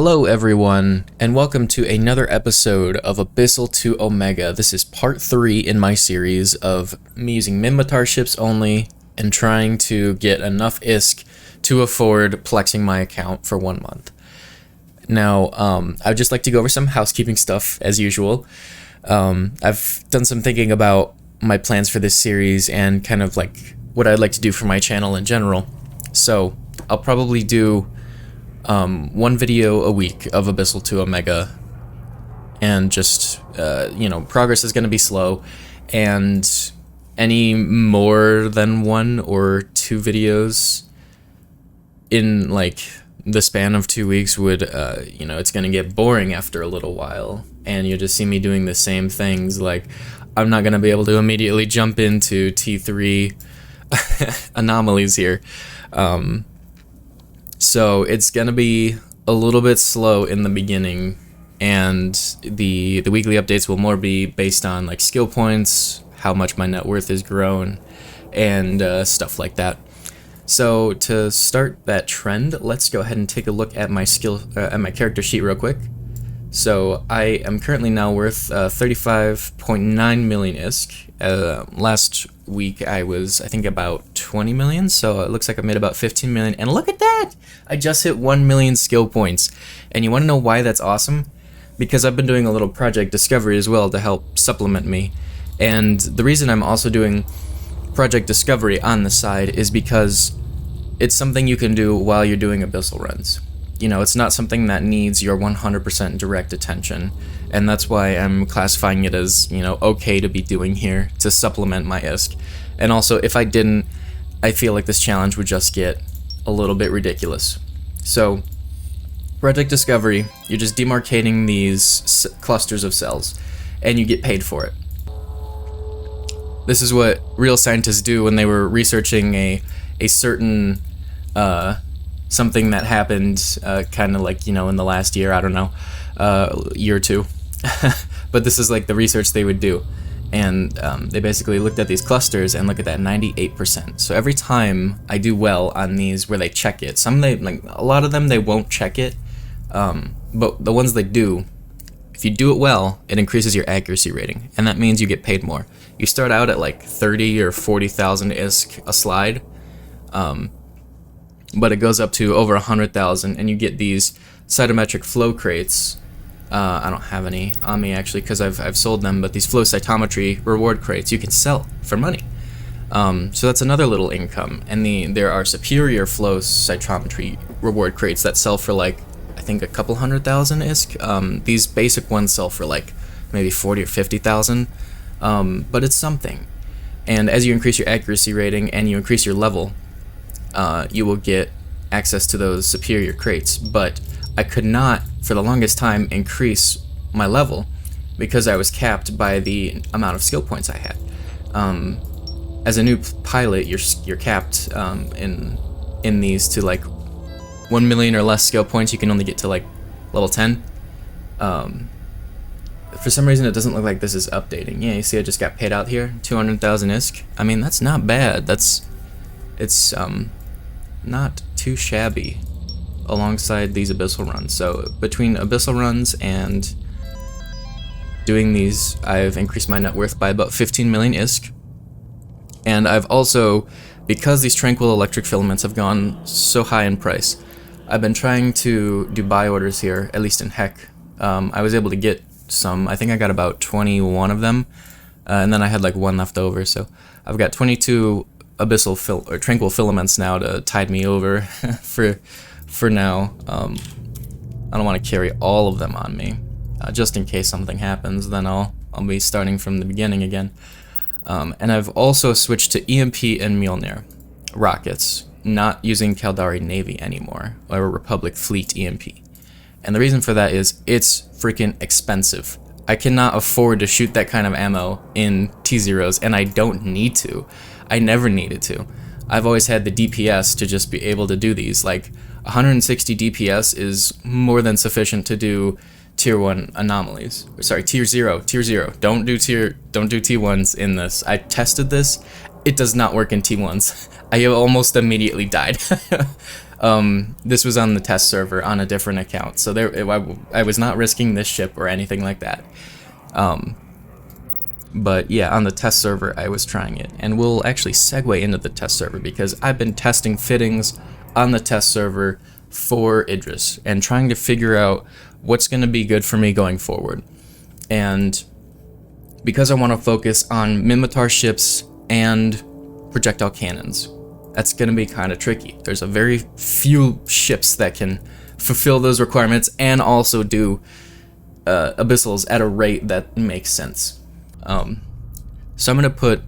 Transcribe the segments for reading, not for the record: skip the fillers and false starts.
Hello everyone, and welcome to another episode of Abyssal to Omega. This is part 3 in my series of me using Minmatar ships only and trying to get enough ISK to afford plexing my account for 1 month. Now, I'd just like to go over some housekeeping stuff as usual. I've done some thinking about my plans for this series and kind of like what I'd like to do for my channel in general. So, I'll probably do one video a week of Abyssal to Omega, and just, progress is going to be slow, and any more than 1 or 2 videos in, like, the span of 2 weeks would, it's going to get boring after a little while, and you'll just see me doing the same things. Like, I'm not going to be able to immediately jump into T3 anomalies here. So it's gonna be a little bit slow in the beginning, and the weekly updates will more be based on like skill points, how much my net worth has grown, and stuff like that. So to start that trend, let's go ahead and take a look at my at my character sheet real quick. So I am currently now worth 35.9 million ISK. Last week I was, I think, about 20 million, so it looks like I made about 15 million, and look at that! I just hit 1 million skill points. And you want to know why that's awesome? Because I've been doing a little project discovery as well to help supplement me. And the reason I'm also doing project discovery on the side is because it's something you can do while you're doing Abyssal runs. You know, it's not something that needs your 100% direct attention, and that's why I'm classifying it as, okay to be doing here to supplement my ISK. And also, if I didn't, I feel like this challenge would just get a little bit ridiculous. So, project discovery, you're just demarcating these clusters of cells, and you get paid for it. This is what real scientists do when they were researching a certain something that happened kind of like, in the last year, I don't know, year or two. But this is like the research they would do. And they basically looked at these clusters and look at that 98%. So every time I do well on these where they check it, a lot of them they won't check it, but the ones they do, if you do it well, it increases your accuracy rating, and that means you get paid more. You start out at like 30 or 40,000 ISK a slide, but it goes up to over 100,000, and you get these cytometric flow crates. I don't have any on me actually because I've sold them, but these flow cytometry reward crates you can sell for money. So that's another little income. And there are superior flow cytometry reward crates that sell for like, I think, a couple 100,000 ISK. These basic ones sell for like maybe 40 or 50,000, but it's something. And as you increase your accuracy rating and you increase your level, you will get access to those superior crates. But I could not, for the longest time, increase my level because I was capped by the amount of skill points I had. As a new pilot, you're capped in these to like 1 million or less skill points. You can only get to like level 10. For some reason, it doesn't look like this is updating. Yeah, you see, I just got paid out here, 200,000 ISK. I mean, that's not bad. It's not too shabby alongside these Abyssal runs. So between Abyssal runs and doing these, I've increased my net worth by about 15 million ISK. And I've also, because these tranquil electric filaments have gone so high in price, I've been trying to do buy orders here, at least in Heck. I was able to get some. I think I got about 21 of them, and then I had like 1 left over. So I've got 22 Abyssal tranquil filaments now to tide me over for now. I don't want to carry all of them on me, just in case something happens. Then I'll be starting from the beginning again. And I've also switched to EMP and Mjolnir rockets, not using Caldari Navy anymore, or Republic Fleet EMP. And the reason for that is it's freaking expensive. I cannot afford to shoot that kind of ammo in T0s, and I don't need to. I never needed to. I've always had the DPS to just be able to do these. Like, 160 DPS is more than sufficient to do tier 1 anomalies. Sorry, tier 0. Don't do T1s in this. I tested this. It does not work in T1s. I almost immediately died. This was on the test server on a different account, so I was not risking this ship or anything like that. But yeah, on the test server I was trying it, and we'll actually segue into the test server because I've been testing fittings on the test server for Idris and trying to figure out what's going to be good for me going forward. And because I want to focus on Minmatar ships and projectile cannons, that's going to be kind of tricky. There's a very few ships that can fulfill those requirements and also do abyssals at a rate that makes sense. So I'm going to put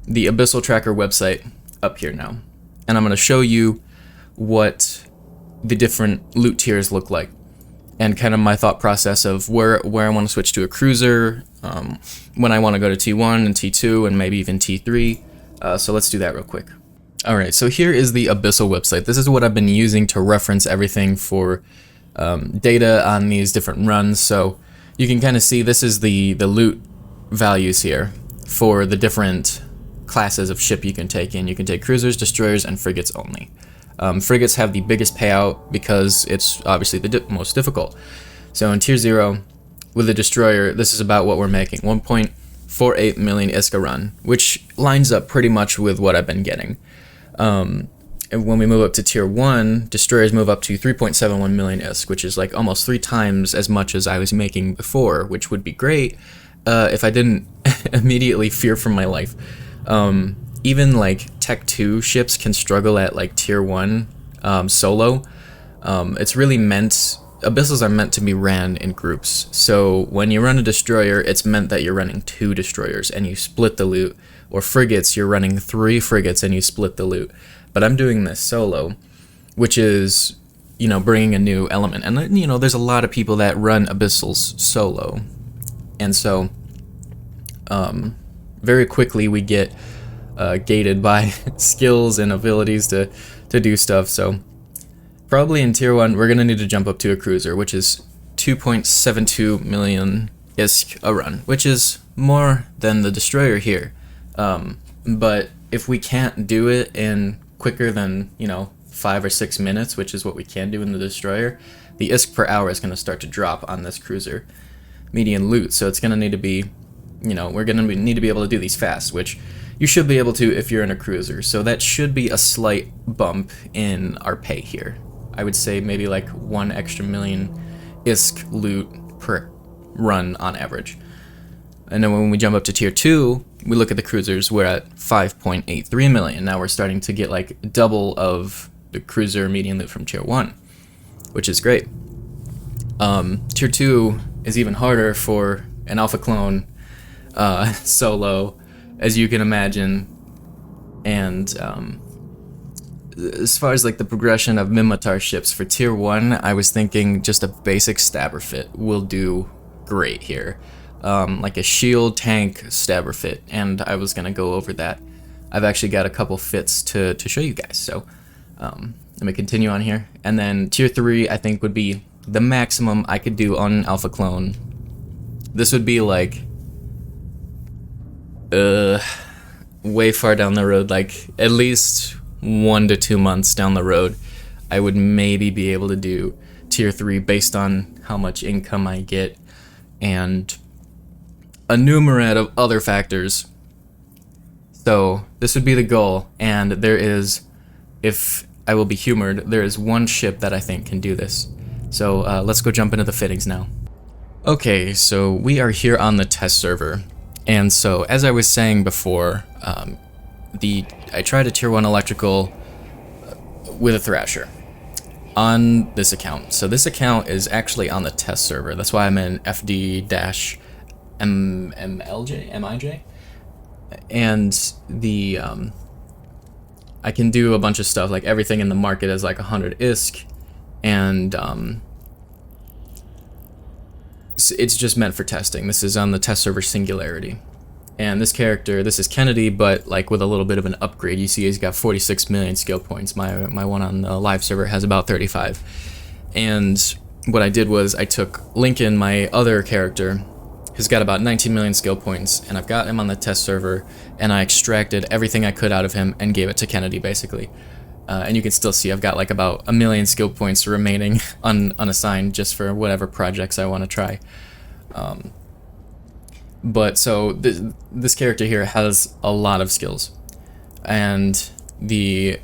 the Abyssal Tracker website up here now, and I'm going to show you what the different loot tiers look like and kind of my thought process of where I want to switch to a cruiser, when I want to go to T1 and T2 and maybe even T3. So let's do that real quick. Alright, so here is the Abyssal website. This is what I've been using to reference everything for data on these different runs. So you can kind of see this is the loot values here for the different classes of ship you can take in. You can take cruisers, destroyers, and frigates only. Frigates have the biggest payout because it's obviously the most difficult. So in Tier 0, with the destroyer, this is about what we're making, 1.48 million ISK a run, which lines up pretty much with what I've been getting. And when we move up to Tier 1, destroyers move up to 3.71 million ISK, which is like almost 3 times as much as I was making before, which would be great if I didn't immediately fear for my life. Even like Tech 2 ships can struggle at like Tier 1 solo. It's really meant, Abyssals are meant to be ran in groups. So when you run a destroyer, it's meant that you're running 2 destroyers and you split the loot. Or frigates, you're running 3 frigates and you split the loot. But I'm doing this solo, which is, you know, bringing a new element. And, you know, there's a lot of people that run Abyssals solo. And so, very quickly we get gated by skills and abilities to do stuff. So probably in Tier 1, we're going to need to jump up to a cruiser, which is 2.72 million ISK a run, which is more than the destroyer here. But if we can't do it in quicker than, you know, 5 or 6 minutes, which is what we can do in the destroyer, the ISK per hour is going to start to drop on this cruiser median loot. So it's going to need to be, you know, we're going to need to be able to do these fast, which you should be able to if you're in a cruiser. So that should be a slight bump in our pay here. I would say maybe like 1 extra million ISK loot per run on average. And then when we jump up to Tier 2, we look at the cruisers, we're at 5.83 million. Now we're starting to get like double of the cruiser median loot from Tier 1, which is great. Tier 2 is even harder for an alpha clone solo, as you can imagine. And as far as like the progression of Minmatar ships for Tier 1, I was thinking just a basic stabber fit will do great here. Like a shield tank stabber fit, and I was gonna go over that. I've actually got a couple fits to show you guys, so let me continue on here. And then Tier 3 I think would be the maximum I could do on Alpha Clone. This would be like way far down the road, like at least 1 to 2 months down the road, I would maybe be able to do Tier 3 based on how much income I get and a numerate of other factors. So this would be the goal, and there is, if I will be humored, there is one ship that I think can do this. So let's go jump into the fittings now. Okay, so we are here on the test server, and so as I was saying before, I tried a Tier 1 electrical with a Thrasher on this account. So this account is actually on the test server. That's why I'm in FD-MIJ, and the I can do a bunch of stuff, like everything in the market is like 100 ISK, and it's just meant for testing. This is on the test server Singularity, and this character, this is Kennedy, but like with a little bit of an upgrade. You see he's got 46 million skill points. My one on the live server has about 35, and what I did was I took Lincoln, my other character, who's got about 19 million skill points, and I've got him on the test server, and I extracted everything I could out of him and gave it to Kennedy, basically. And you can still see I've got like about 1 million skill points remaining unassigned just for whatever projects I want to try. But so this character here has a lot of skills, and the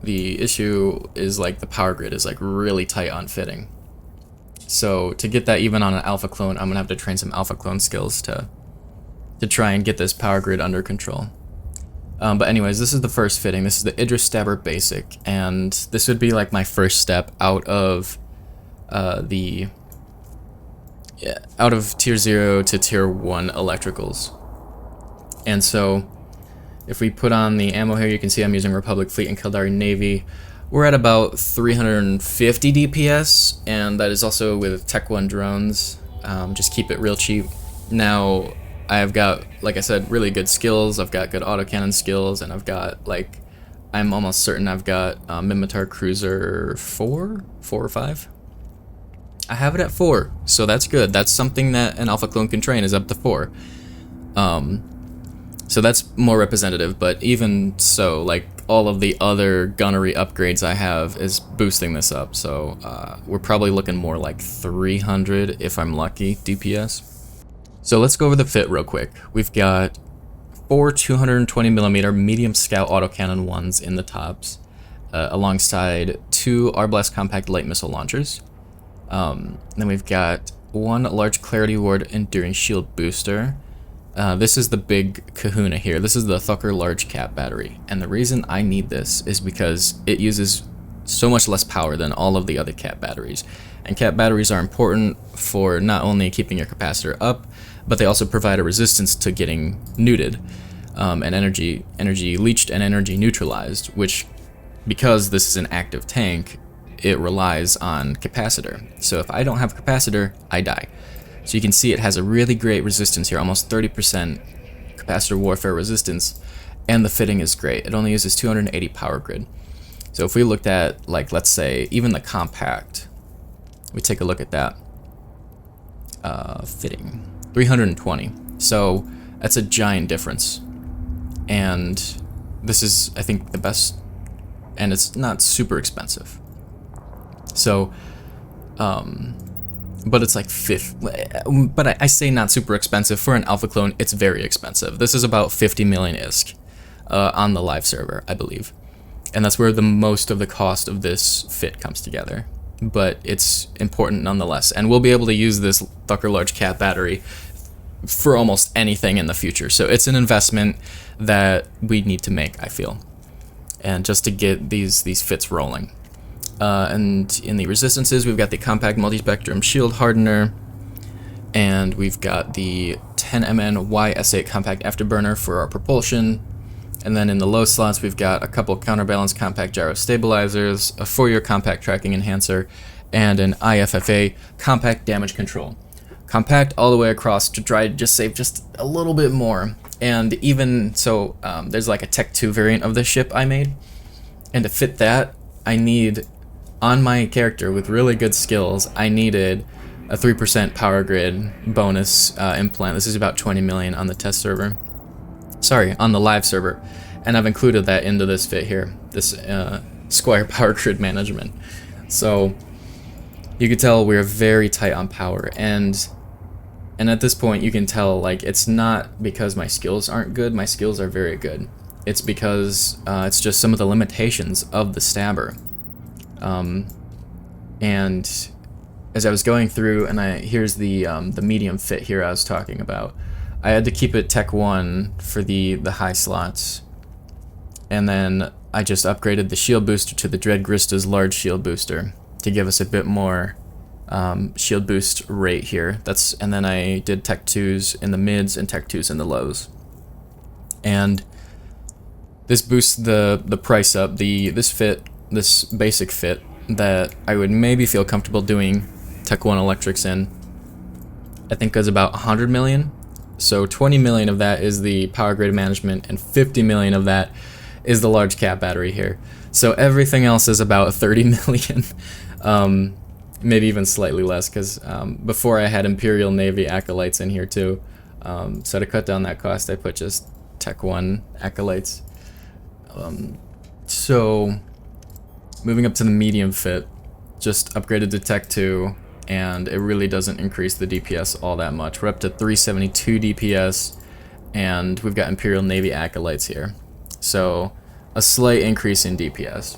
issue is like the power grid is like really tight on fitting. So to get that even on an alpha clone, I'm gonna have to train some alpha clone skills to try and get this power grid under control. But anyways, this is the first fitting. This is the Idris Stabber Basic, and this would be like my first step out of Tier 0 to Tier 1 electricals. And so if we put on the ammo here, you can see I'm using Republic Fleet and Kildari Navy. We're at about 350 DPS, and that is also with Tech 1 drones. Just keep it real cheap. Now, I've got, like I said, really good skills. I've got good autocannon skills, and I've got, like, I'm almost certain I've got Minmatar Cruiser 4 or 5. I have it at 4, so that's good. That's something that an alpha clone can train, is up to 4. So that's more representative, but even so, like, all of the other gunnery upgrades I have is boosting this up, so we're probably looking more like 300 if I'm lucky DPS. So let's go over the fit real quick. We've got 4 220mm medium scout autocannon ones in the tops, alongside 2 Arblast compact light missile launchers. Then we've got 1 large clarity ward enduring shield booster. This is the big kahuna here. This is the Thucker large cap battery, and the reason I need this is because it uses so much less power than all of the other cap batteries. And cap batteries are important for not only keeping your capacitor up, but they also provide a resistance to getting neuted, and energy leached and energy neutralized, which, because this is an active tank, it relies on capacitor. So if I don't have capacitor, I die. So you can see it has a really great resistance here, almost 30% capacitor warfare resistance, and the fitting is great. It only uses 280 power grid. So if we looked at, like, let's say, even the compact, we take a look at that. Fitting, 320. So that's a giant difference. And this is, I think, the best, and it's not super expensive. So, but it's like but I say not super expensive. For an alpha clone, it's very expensive. This is about 50 million ISK on the live server, I believe. And that's where the most of the cost of this fit comes together. But it's important nonetheless. And we'll be able to use this Thucker large cap battery for almost anything in the future. So it's an investment that we need to make, I feel. And just to get these fits rolling. And in the resistances, we've got the compact multi-spectrum shield hardener, and we've got the 10MN YS8 compact afterburner for our propulsion, and then in the low slots, we've got a couple counterbalance compact gyro stabilizers, a 4-year compact tracking enhancer, and an IFFA compact damage control. Compact all the way across to try to just save just a little bit more. And even so, there's like a Tech 2 variant of this ship I made, and to fit that, I need, on my character with really good skills, I needed a 3% power grid bonus implant. This is about 20 million on the test server. Sorry, on the live server. And I've included that into this fit here, this Squire power grid management. So you can tell we're very tight on power, and at this point you can tell, like, it's not because my skills aren't good. My skills are very good. It's because it's just some of the limitations of the stabber. And as I was going through, and here's the medium fit here I was talking about, I had to keep it Tech 1 for the high slots, and then I just upgraded the shield booster to the Dread Grista's large shield booster to give us a bit more shield boost rate here. Then I did Tech 2s in the mids and Tech 2s in the lows, and this boosts the price up. This basic fit that I would maybe feel comfortable doing Tech 1 electrics in, I think is about 100 million. So 20 million of that is the power grid management, and 50 million of that is the large cap battery here. So everything else is about 30 million, maybe even slightly less, because before I had Imperial Navy acolytes in here too. So to cut down that cost, I put just Tech 1 acolytes. So Moving up to the medium fit, just upgraded to Tech 2, and it really doesn't increase the DPS all that much. We're up to 372 DPS, and we've got Imperial Navy Acolytes here. So, a slight increase in DPS.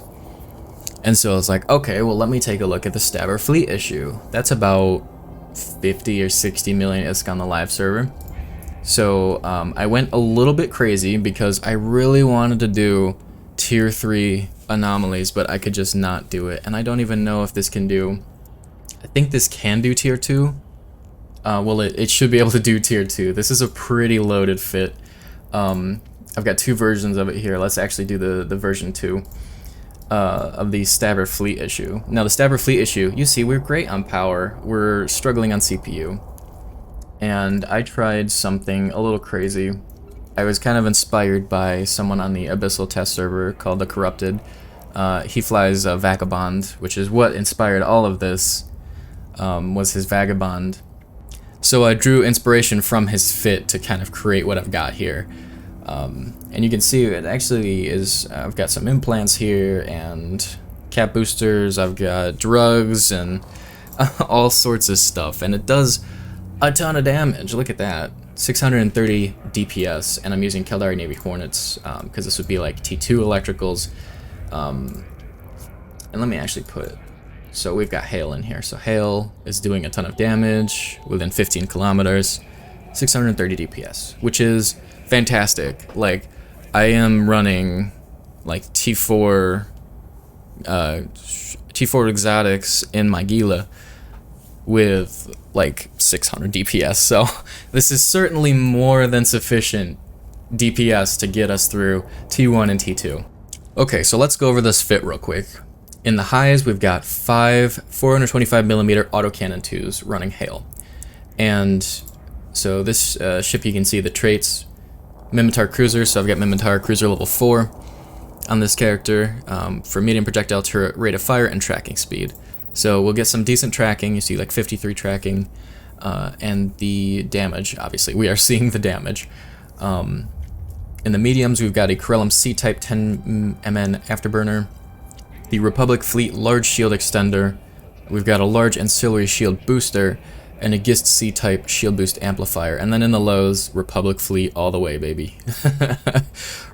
And so I was like, okay, well let me take a look at the Stabber Fleet issue. That's about 50 or 60 million ISK on the live server. So I went a little bit crazy because I really wanted to do tier 3 anomalies, but I could just not do it. And I don't even know if this can do, I think this can do tier 2. Well, it should be able to do tier 2. This is a pretty loaded fit. I've got 2 versions of it here. Let's actually do the version 2 of the Stabber Fleet issue. Now the Stabber Fleet issue, you see we're great on power, we're struggling on CPU. And I tried something a little crazy. I was kind of inspired by someone on the Abyssal test server called The Corrupted. He flies a Vagabond, which is what inspired all of this, was his Vagabond. So I drew inspiration from his fit to kind of create what I've got here. And you can see it actually is, I've got some implants here and cap boosters, I've got drugs and all sorts of stuff, and it does a ton of damage. Look at that, 630 DPS, and I'm using Caldari Navy Hornets because this would be like T2 electricals. And let me actually put, so we've got Hail in here, so Hail is doing a ton of damage within 15 kilometers, 630 DPS, which is fantastic. Like, I am running like T4 exotics in my Gila with like 600 DPS, so this is certainly more than sufficient DPS to get us through T1 and T2. Okay, so let's go over this fit real quick. In the highs, we've got 5 425mm autocannon 2s running Hail, and so this ship, you can see the traits, Minmatar cruiser, so I've got Minmatar cruiser level 4 on this character for medium projectile turret rate of fire and tracking speed. So we'll get some decent tracking, you see like 53 tracking, and the damage, obviously, we are seeing the damage. In the mediums, we've got a Corellum C-type 10 MN afterburner, the Republic Fleet large shield extender, we've got a large ancillary shield booster, and a Gist C-type shield boost amplifier. And then in the lows, Republic Fleet all the way, baby.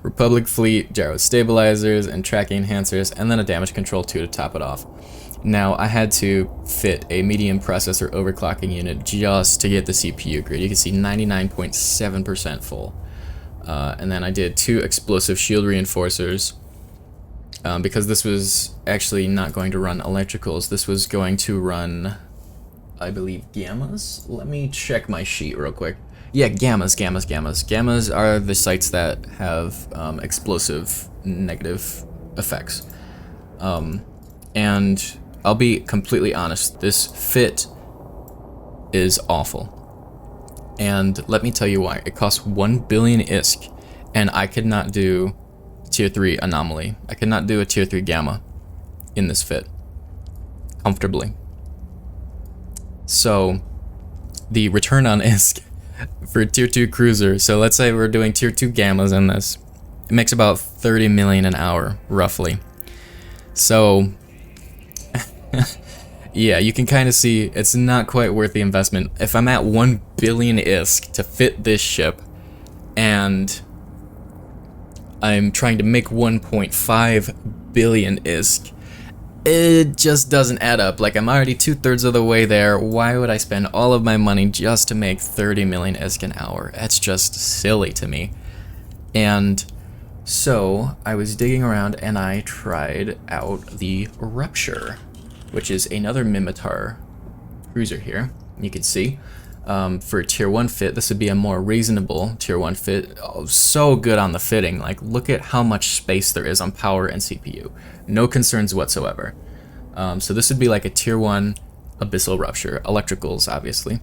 Republic Fleet, gyro stabilizers, and tracking enhancers, and then a damage control 2 to top it off. Now, I had to fit a medium processor overclocking unit just to get the CPU grid. You can see 99.7% full. And then I did 2 explosive shield reinforcers, because this was actually not going to run electricals. This was going to run, I believe, gammas? Let me check my sheet real quick. Yeah, gammas. Gammas are the sites that have explosive negative effects. And I'll be completely honest, this fit is awful. And let me tell you why. It costs 1 billion ISK, and I could not do tier 3 anomaly. I could not do a tier 3 gamma in this fit comfortably. So the return on ISK for tier 2 cruiser, so let's say we're doing tier 2 gammas in this, it makes about 30 million an hour, roughly. So yeah, you can kind of see it's not quite worth the investment. If I'm at 1 billion ISK to fit this ship, and I'm trying to make 1.5 billion ISK, it just doesn't add up. Like, I'm already 2/3 of the way there. Why would I spend all of my money just to make 30 million ISK an hour? That's just silly to me. And so I was digging around and I tried out the Rupture, which is another Minmatar cruiser here. You can see for a tier 1 fit, this would be a more reasonable tier 1 fit. Oh, so good on the fitting. Like, look at how much space there is on power and CPU. No concerns whatsoever. So this would be like a tier 1 Abyssal Rupture. Electricals, obviously.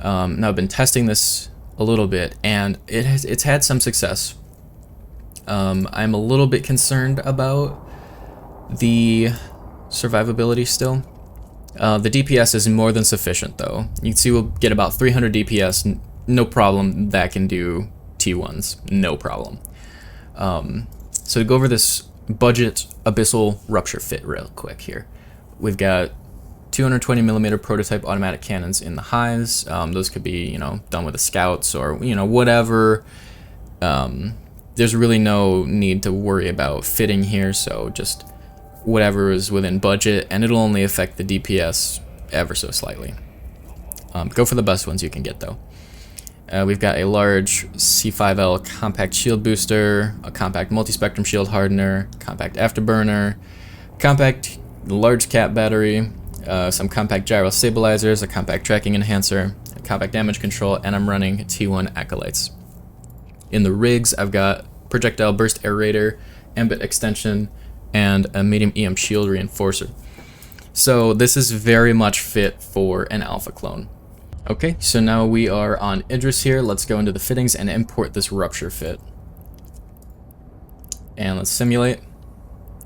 Now I've been testing this a little bit, and it's had some success. I'm a little bit concerned about the survivability still. The DPS is more than sufficient, though. You can see we'll get about 300 DPS, no problem. That can do T1s, no problem. So to go over this budget Abyssal Rupture fit real quick here. We've got 220mm prototype automatic cannons in the highs. Those could be, you know, done with the scouts or, you know, whatever. There's really no need to worry about fitting here, so just whatever is within budget, and it'll only affect the DPS ever so slightly. Go for the best ones you can get, though. We've got a large C5L compact shield booster, a compact multi-spectrum shield hardener, compact afterburner, compact large cap battery, some compact gyro stabilizers, a compact tracking enhancer, a compact damage control, and I'm running T1 acolytes. In the rigs, I've got projectile burst aerator, ambit extension, and a medium EM shield reinforcer. So this is very much fit for an alpha clone. Okay, so now we are on Idris here. Let's go into the fittings and import this Rupture fit. And let's simulate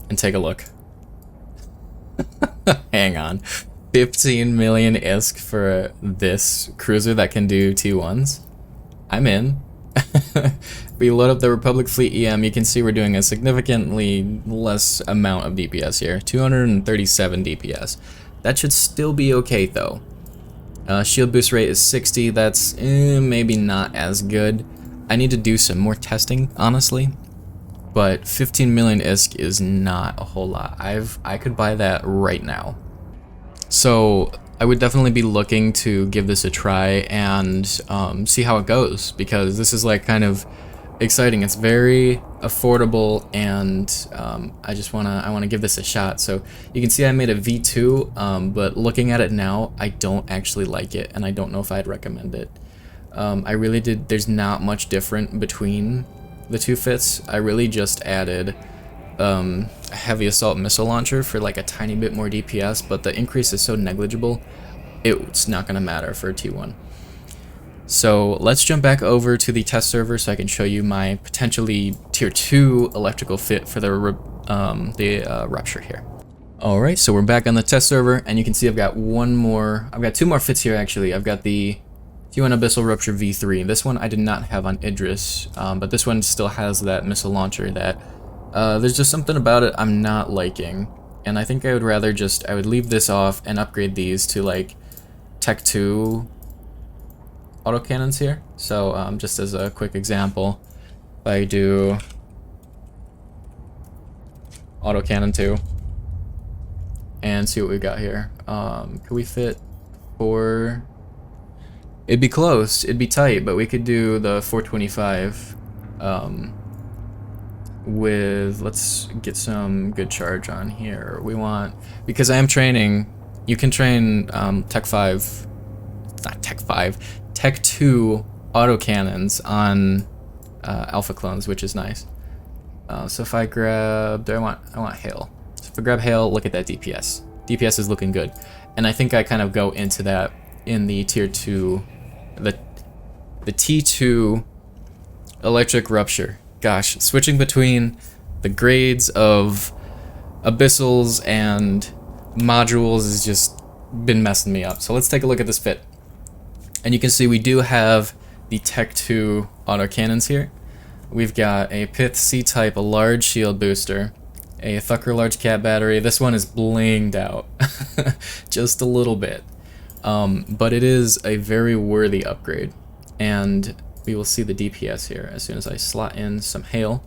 and take a look. Hang on. 15 million ISK for this cruiser that can do T1s. I'm in. We load up the Republic Fleet EM. You can see we're doing a significantly less amount of DPS here. 237 DPS. That should still be okay though. Shield boost rate is 60. That's maybe not as good. I need to do some more testing, honestly. But 15 million ISK is not a whole lot. I could buy that right now. So I would definitely be looking to give this a try and see how it goes, because this is like kind of exciting. It's very affordable, and I wanna give this a shot. So you can see I made a V2, but looking at it now, I don't actually like it, and I don't know if I'd recommend it. There's not much different between the two fits. I really just added a heavy assault missile launcher for like a tiny bit more DPS, but the increase is so negligible, it's not gonna matter for a T1. So let's jump back over to the test server so I can show you my potentially tier 2 electrical fit for the Rupture here. Alright, so we're back on the test server, and you can see I've got two more fits here actually. I've got the T1 Abyssal Rupture V3. This one I did not have on Idris, but this one still has that missile launcher that there's just something about it I'm not liking. And I think I would rather I would leave this off and upgrade these to like Tech 2 autocannons here. So just as a quick example, if I do autocannon 2 and see what we got here. Could we fit 4? It'd be close, it'd be tight, but we could do the 425 with, let's get some good charge on here. We want, because I am training, you can train Tech 5, not Tech 5, Tech 2 autocannons on alpha clones, which is nice. So if I grab, I want Hail. So if I grab Hail, look at that DPS. DPS is looking good. And I think I kind of go into that in the tier 2, the T2 electric Rupture. Gosh, switching between the grades of Abyssals and modules has just been messing me up. So let's take a look at this fit. And you can see we do have the Tech 2 autocannons here. We've got a Pith C-type, a large shield booster, a Thucker large cap battery. This one is blinged out just a little bit. But it is a very worthy upgrade. And we will see the DPS here as soon as I slot in some Hail.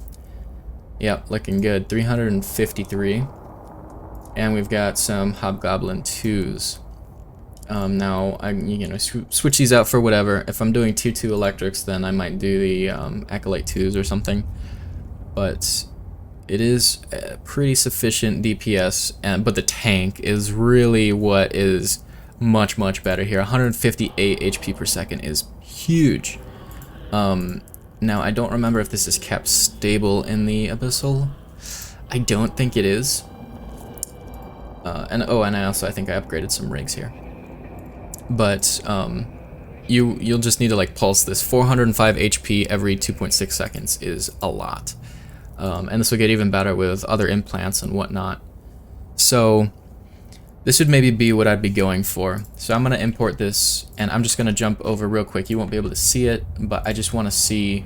Yep, looking good. 353. And we've got some Hobgoblin 2s. Now, switch these out for whatever. If I'm doing tier 2 electrics, then I might do the Acolyte 2s or something. But it is a pretty sufficient DPS, but the tank is really what is much, much better here. 158 HP per second is huge. Now, I don't remember if this is kept stable in the Abyssal. I don't think it is. And I think I upgraded some rigs here. But you'll just need to like pulse this. 405 HP every 2.6 seconds is a lot. And this will get even better with other implants and whatnot. So this would maybe be what I'd be going for. So I'm gonna import this, and I'm just gonna jump over real quick. You won't be able to see it, but I just want to see.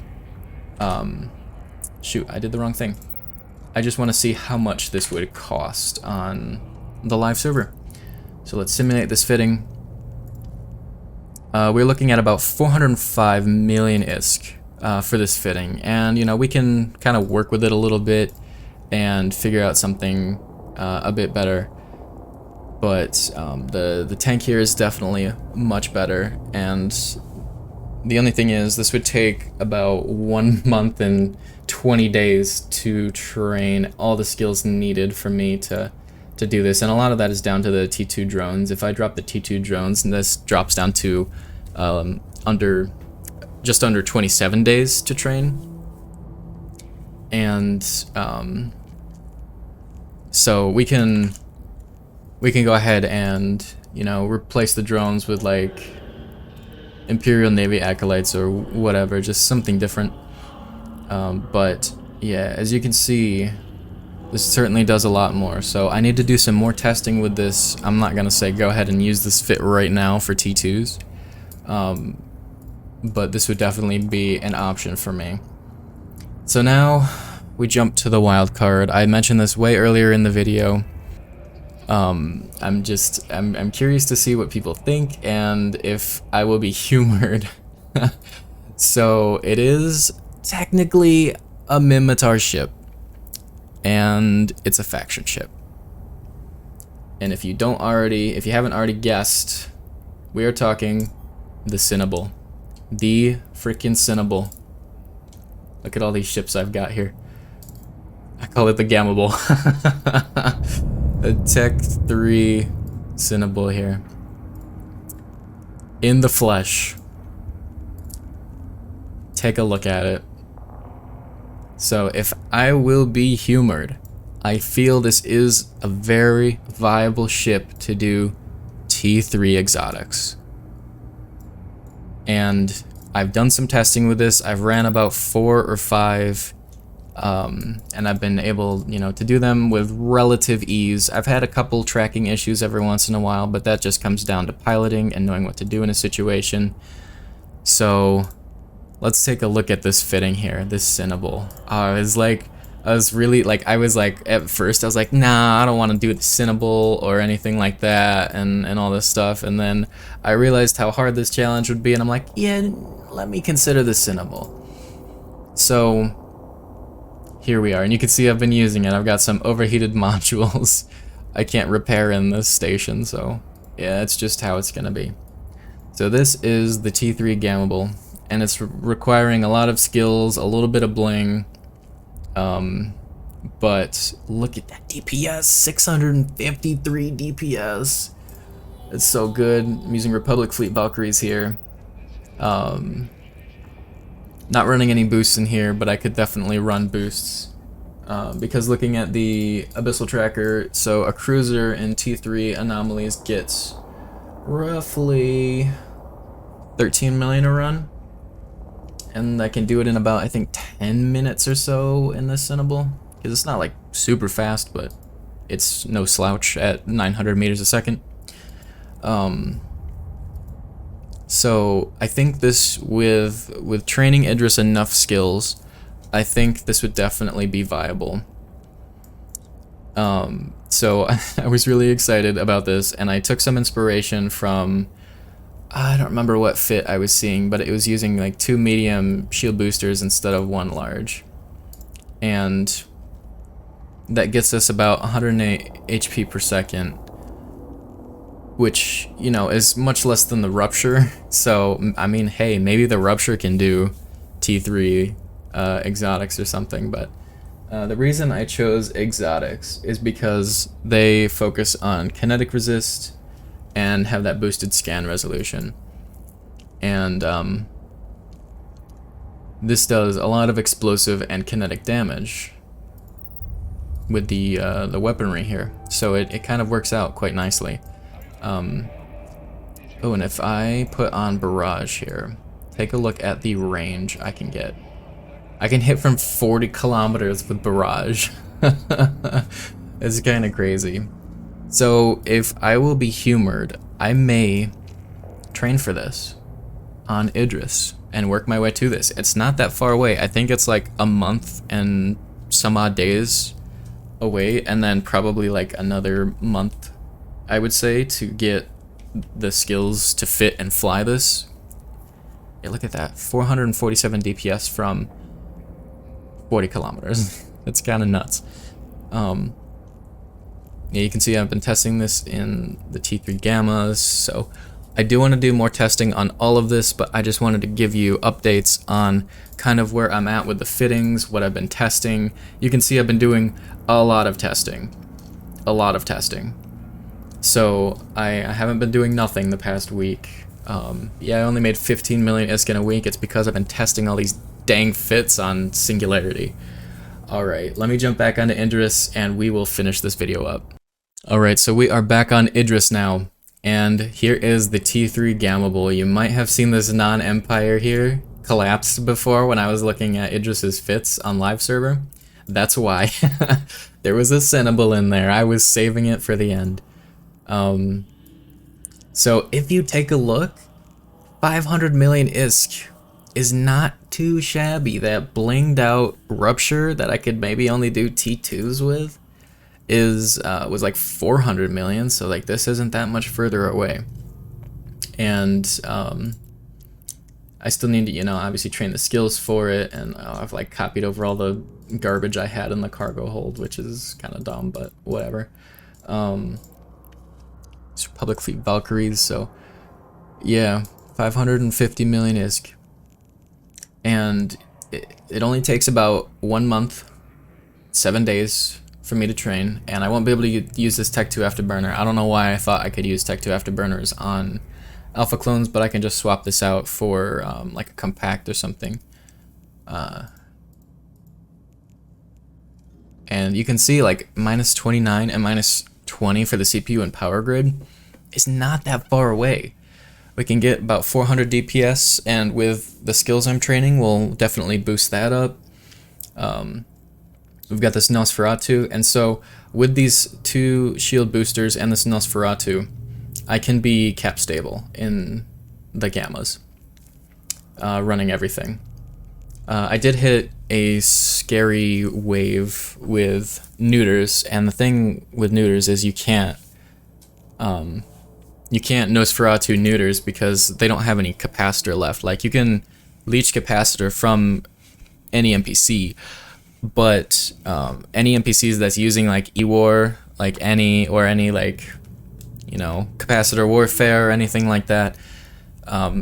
Shoot, I did the wrong thing. I just want to see how much this would cost on the live server. So let's simulate this fitting. We're looking at about 405 million ISK for this fitting, and you know, we can kind of work with it a little bit and figure out something a bit better. But the tank here is definitely much better, and the only thing is this would take about 1 month and 20 days to train all the skills needed for me to do this, and a lot of that is down to the T2 drones. If I drop the T2 drones, and this drops down to just under 27 days to train, and so we can go ahead and, you know, replace the drones with like Imperial Navy acolytes or whatever, just something different. But yeah, as you can see, this certainly does a lot more. So I need to do some more testing with this. I'm not gonna say go ahead and use this fit right now for T2s, but this would definitely be an option for me. So now we jump to the wildcard. I mentioned this way earlier in the video. I'm curious to see what people think and if I will be humored. So it is technically a Minmatar ship, and it's a faction ship. And if you haven't already guessed, we are talking the Cinnable. The freaking Cinnable. Look at all these ships I've got here. I call it the Gammable. A Tech 3 Cinnable here. In the flesh. Take a look at it. So if I will be humored, I feel this is a very viable ship to do T3 exotics. And I've done some testing with this. I've ran about 4 or 5, and I've been able, you know, to do them with relative ease. I've had a couple tracking issues every once in a while, but that just comes down to piloting and knowing what to do in a situation. So let's take a look at this fitting here, this Cinnable. At first I was like, nah, I don't want to do the Cinnable or anything like that and all this stuff. And then I realized how hard this challenge would be, and I'm like, yeah, let me consider the Cinnable. So here we are, and you can see I've been using it. I've got some overheated modules I can't repair in this station, so yeah, it's just how it's gonna be. So this is the T3 Gammable, and it's requiring a lot of skills, a little bit of bling, but look at that DPS, 653 DPS. It's so good. I'm using Republic Fleet Valkyries here. Not running any boosts in here, but I could definitely run boosts, because looking at the Abyssal tracker, so a cruiser in T3 anomalies gets roughly 13 million a run, and I can do it in about, I think, 10 minutes or so in this Cinnable, because it's not like super fast, but it's no slouch at 900 meters a second. So I think this, with training Idris enough skills, I think this would definitely be viable. So I was really excited about this, and I took some inspiration from, I don't remember what fit I was seeing, but it was using like 2 medium shield boosters instead of 1 large. And that gets us about 108 HP per second, which, you know, is much less than the Rupture. So, I mean, hey, maybe the Rupture can do T3 exotics or something, but the reason I chose exotics is because they focus on kinetic resist and have that boosted scan resolution. And this does a lot of explosive and kinetic damage with the weaponry here, so it kind of works out quite nicely. Oh, and if I put on barrage here, take a look at the range I can get. I can hit from 40 kilometers with barrage. It's kind of crazy. So if I will be humored, I may train for this on Idris and work my way to this. It's not that far away. I think it's like a month and some odd days away, and then probably like another month, I would say, to get the skills to fit and fly this. Yeah, look at that, 447 DPS from 40 kilometers. It's kind of nuts. Yeah, you can see I've been testing this in the T3 Gammas, so I do want to do more testing on all of this, but I just wanted to give you updates on kind of where I'm at with the fittings, what I've been testing. You can see I've been doing a lot of testing. So I haven't been doing nothing the past week. Yeah, I only made 15 million ISK in a week. It's because I've been testing all these dang fits on Singularity. Alright, let me jump back onto Idris and we will finish this video up. Alright, so we are back on Idris now, and here is the T3 Gammable. You might have seen this non-Empire here collapse before when I was looking at Idris's fits on live server. That's why. There was a Cinnable in there. I was saving it for the end. So if you take a look, 500 million ISK is not too shabby. That blinged out Rupture that I could maybe only do T2s with was like 400 million, so like this isn't that much further away. And I still need to, you know, obviously train the skills for it, and I've like copied over all the garbage I had in the cargo hold, which is kind of dumb, but whatever. It's Republic Fleet Valkyries, so yeah, 550 million ISK. And it only takes about 1 month, 7 days for me to train, and I won't be able to use this Tech 2 Afterburner. I don't know why I thought I could use Tech 2 Afterburners on Alpha Clones, but I can just swap this out for like a compact or something. And you can see like minus 29 and minus 20 for the CPU and power grid is not that far away. We can get about 400 DPS, and with the skills I'm training, we'll definitely boost that up. We've got this Nosferatu, and so with these 2 shield boosters and this Nosferatu, I can be cap stable in the Gammas, running everything. I did hit a scary wave with neuters, and the thing with neuters is you can't Nosferatu neuters because they don't have any capacitor left. Like, you can leech capacitor from any NPC, but any NPCs that's using like E-War, like any like, you know, capacitor warfare or anything like that,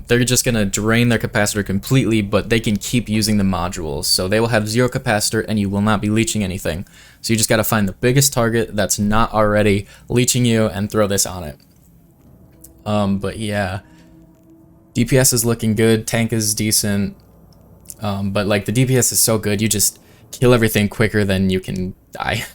they're just gonna drain their capacitor completely, but they can keep using the modules, so they will have 0 capacitor and you will not be leeching anything. So you just gotta find the biggest target that's not already leeching you and throw this on it. But yeah, DPS is looking good, tank is decent, but like the DPS is so good, you just kill everything quicker than you can die,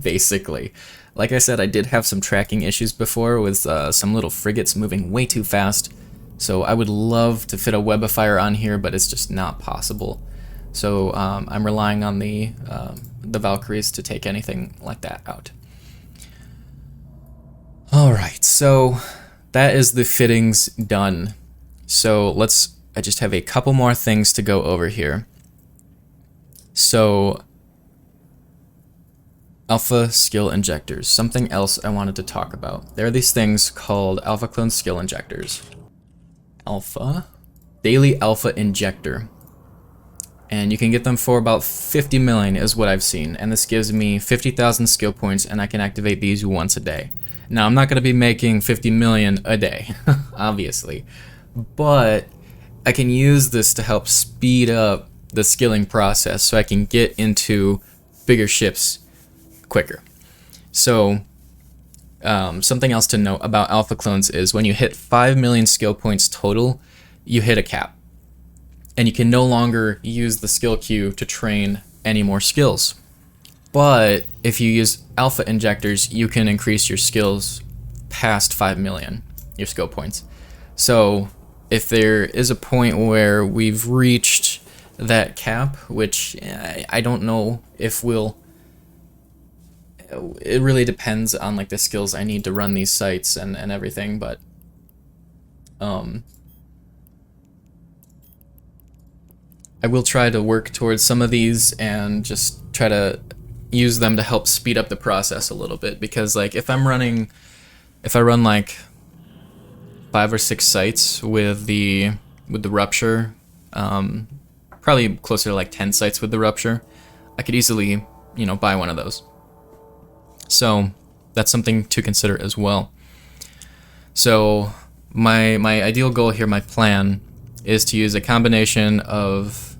basically. Like I said, I did have some tracking issues before with some little frigates moving way too fast, so I would love to fit a web of fire on here, but it's just not possible. So I'm relying on the Valkyries to take anything like that out. Alright, so that is the fittings done. So I just have a couple more things to go over here. So, Alpha Skill Injectors, something else I wanted to talk about. There are these things called Alpha Clone Skill Injectors. Daily Alpha Injector. And you can get them for about 50 million is what I've seen, and this gives me 50,000 skill points, and I can activate these once a day. Now, I'm not going to be making 50 million a day, obviously, but I can use this to help speed up the skilling process so I can get into bigger ships quicker. So something else to note about Alpha Clones is when you hit 5 million skill points total, you hit a cap, and you can no longer use the skill queue to train any more skills. But if you use Alpha Injectors, you can increase your skills past 5 million, your skill points. So if there is a point where we've reached that cap, which I don't know if we'll, it really depends on like the skills I need to run these sites and everything, but I will try to work towards some of these and just try to use them to help speed up the process a little bit, because like if I run like 5 or 6 sites with the Rupture, probably closer to like 10 sites with the Rupture, I could easily, you know, buy one of those. So that's something to consider as well. So my ideal goal here, my plan, is to use a combination of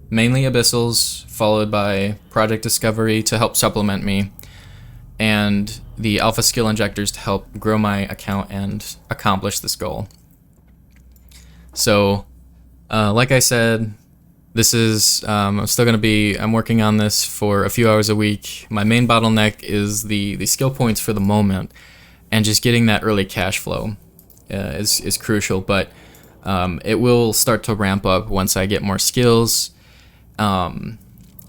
mainly Abyssals, followed by Project Discovery to help supplement me, and the Alpha Skill Injectors to help grow my account and accomplish this goal. So, like I said, this is, I'm working on this for a few hours a week. My main bottleneck is the skill points for the moment, and just getting that early cash flow is crucial, but it will start to ramp up once I get more skills.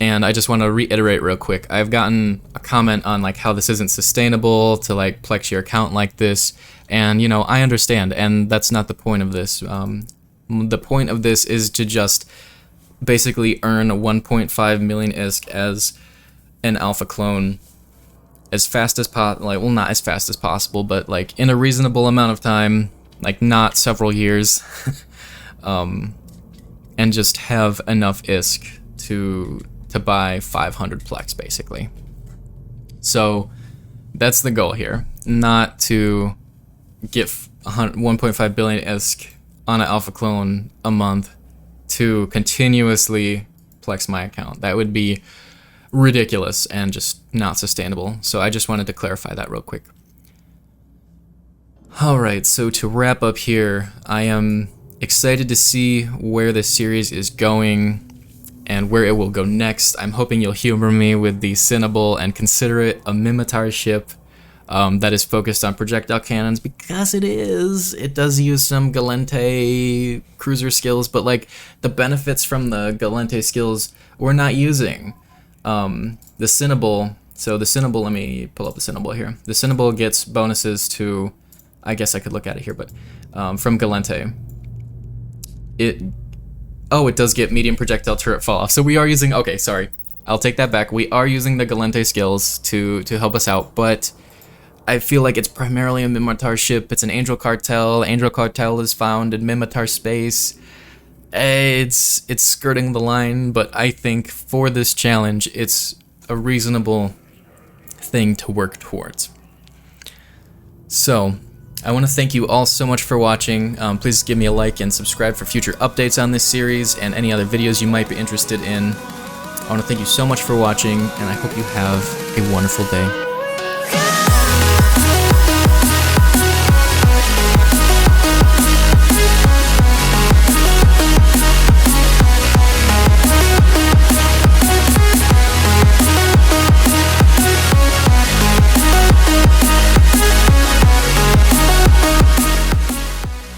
And I just want to reiterate real quick, I've gotten a comment on like how this isn't sustainable to like plex your account like this, and you know, I understand, and that's not the point of this. The point of this is to just basically earn 1.5 million ISK as an alpha clone as fast as well, not as fast as possible, but like in a reasonable amount of time, like not several years, and just have enough ISK to buy 500 plex basically. So that's the goal here, not to get 1.5 billion ISK on an alpha clone a month to continuously plex my account. That would be ridiculous and just not sustainable. So I just wanted to clarify that real quick. Alright, so to wrap up here, I am excited to see where this series is going and where it will go next. I'm hoping you'll humor me with the Cinnable and consider it a Minmatar ship that is focused on projectile cannons, because it is. It does use some Gallente cruiser skills, but like the benefits from the Gallente skills we're not using. The Cinnable, so the Cinnable, let me pull up the Cinnable here. The Cinnable gets bonuses to, I guess I could look at it here, but from Gallente. It does get medium projectile turret fall off. So we are using, okay, sorry, I'll take that back. We are using the Gallente skills to help us out, but I feel like it's primarily a Minmatar ship. It's an Angel Cartel. Angel Cartel is found in Minmatar space. It's skirting the line, but I think for this challenge, it's a reasonable thing to work towards. So, I want to thank you all so much for watching. Please give me a like and subscribe for future updates on this series and any other videos you might be interested in. I want to thank you so much for watching, and I hope you have a wonderful day.